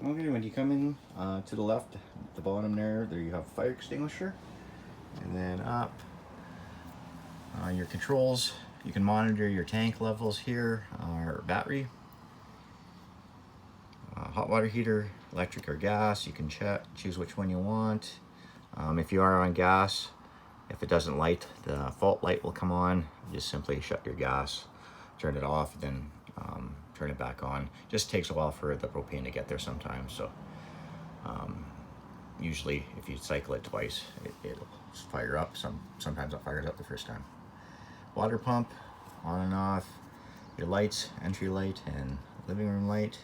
Okay, when you come in to the left, at the bottom there you have fire extinguisher. And then up, your controls. You can monitor your tank levels here, or battery. Hot water heater, electric or gas. You can choose which one you want. If you are on gas, if it doesn't light, the fault light will come on. Just simply shut your gas, turn it off, then turn it back on. Just takes a while for the propane to get there sometimes. So usually if you cycle it twice, it'll fire up. Sometimes it fires up the first time. Water pump, on and off. Your lights, entry light and living room light.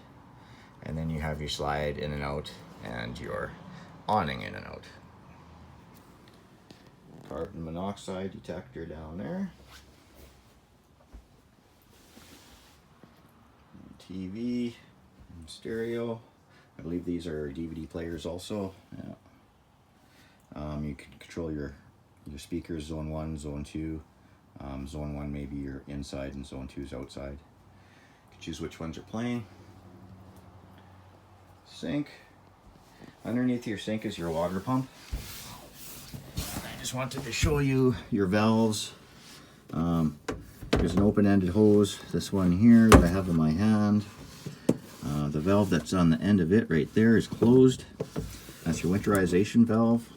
And then you have your slide in and out and your awning in and out. Carbon monoxide detector down there. TV, stereo. I believe these are DVD players also. Yeah. You can control your speakers, zone 1, zone 2. Zone 1 maybe you're inside and zone 2 is outside. You can choose which ones are playing. Sink. Underneath your sink is your water pump. I just wanted to show you your valves. There's an open-ended hose, this one here that I have in my hand. The valve that's on the end of it right there is closed. That's your winterization valve.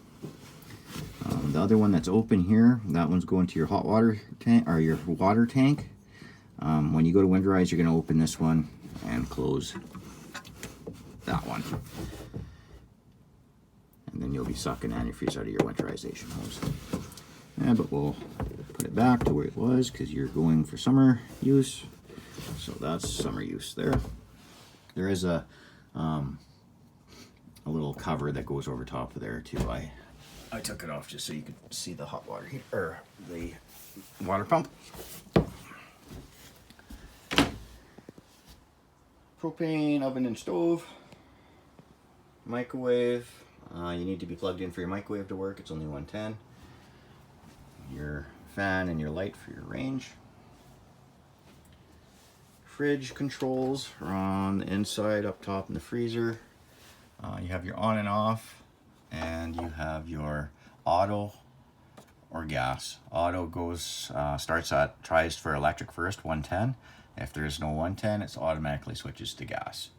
The other one that's open here, that one's going to your hot water tank, or your water tank. When you go to winterize, you're going to open this one and close that one. And then you'll be sucking antifreeze out of your winterization hose. Yeah, but we'll put it back to where it was because you're going for summer use. So that's summer use there. There is a little cover that goes over top of there too. I took it off just so you could see the hot water heater, or the water pump. Propane oven and stove. Microwave. You need to be plugged in for your microwave to work. It's only 110. Your fan and your light for your range. Fridge controls are on the inside up top in the freezer. You have your on and off, and you have your auto or gas. Auto tries for electric first, 110. If there's no 110, it automatically switches to gas.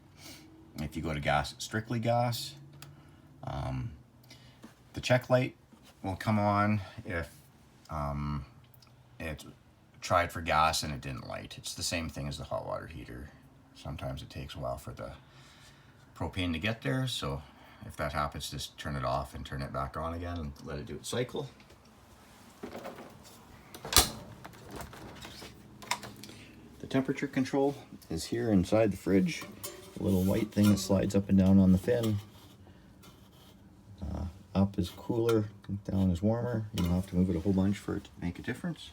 If you go to gas, it's strictly gas. The check light will come on if it tried for gas and it didn't light. It's the same thing as the hot water heater. Sometimes it takes a while for the propane to get there, so if that happens, just turn it off and turn it back on again and let it do its cycle. The temperature control is here inside the fridge. A little white thing that slides up and down on the fin. Up is cooler, down is warmer. You don't have to move it a whole bunch for it to make a difference.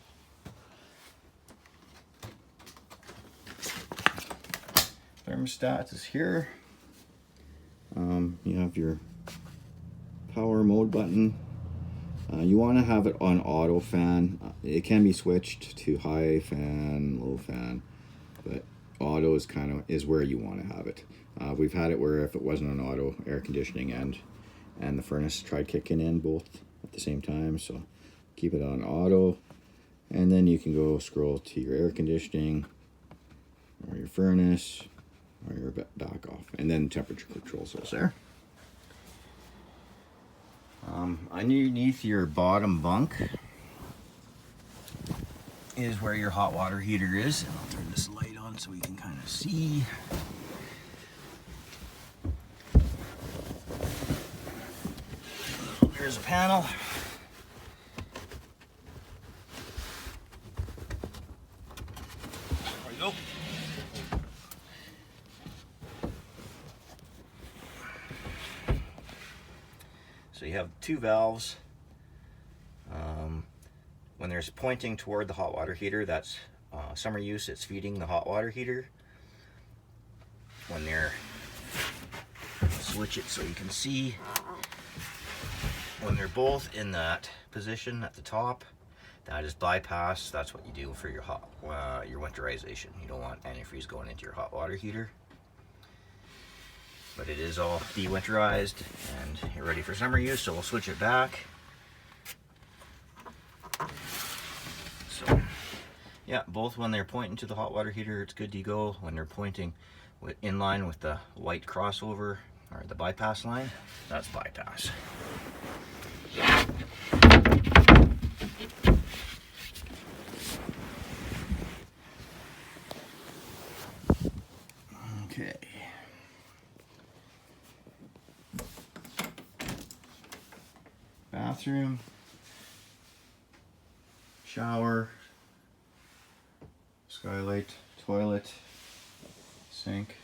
Thermostat is here. You have your power mode button. You want to have it on auto fan. It can be switched to high fan, low fan, but auto is where you want to have it. We've had it where if it wasn't on auto, air conditioning and the furnace tried kicking in both at the same time, so keep it on auto, and then you can go scroll to your air conditioning or your furnace or your back off, and then temperature controls is there. Underneath your bottom bunk is where your hot water heater is, and I'll turn this light on so we can kind of see. Here's a panel. There we go. So you have two valves. When there's pointing toward the hot water heater, that's summer use, it's feeding the hot water heater. When they're, switch it so you can see, when they're both in that position at the top, that is bypass. That's what you do for your your winterization. You don't want antifreeze going into your hot water heater. but it is all de-winterized and you're ready for summer use, so we'll switch it back. So yeah, both when they're pointing to the hot water heater, it's good to go. When they're pointing in line with the white crossover or the bypass line, that's bypass. Okay. Bathroom, shower, skylight, toilet, sink.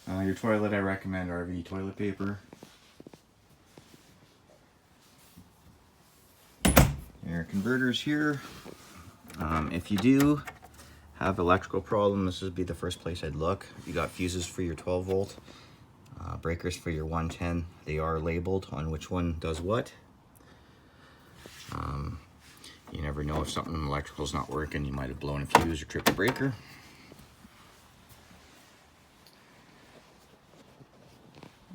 Your toilet, I recommend RV toilet paper. Your converters here. If you do have electrical problem, this would be the first place I'd look. You got fuses for your 12 volt, breakers for your 110. They are labeled on which one does what. You never know if something electrical is not working. You might have blown a fuse or tripped a breaker.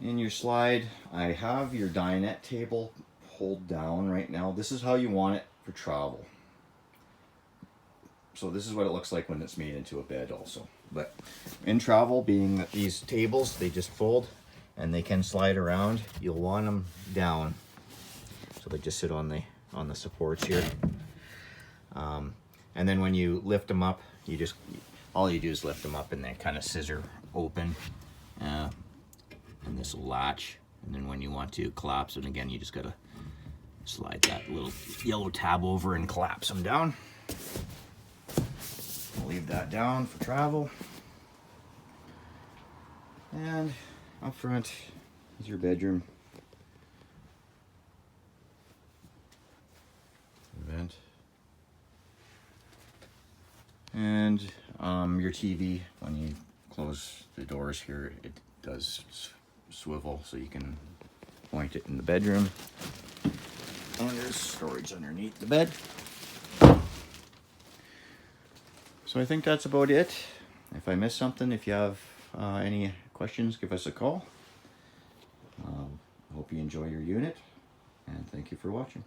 In your slide, I have your dinette table pulled down right now. This is how you want it for travel. So this is what it looks like when it's made into a bed also. But in travel, being that these tables, they just fold and they can slide around, you'll want them down. So they just sit on the supports here. And then when you lift them up, all you do is lift them up and they kind of scissor open. And this will latch. And then when you want to collapse them again, you just gotta slide that little yellow tab over and collapse them down. I'll leave that down for travel. And up front is your bedroom. Vent. And your TV, when you close the doors here, it does swivel so you can point it in the bedroom. And there's storage underneath the bed. So I think that's about it. If I missed something, if you have any questions, give us a call. Hope you enjoy your unit, and thank you for watching.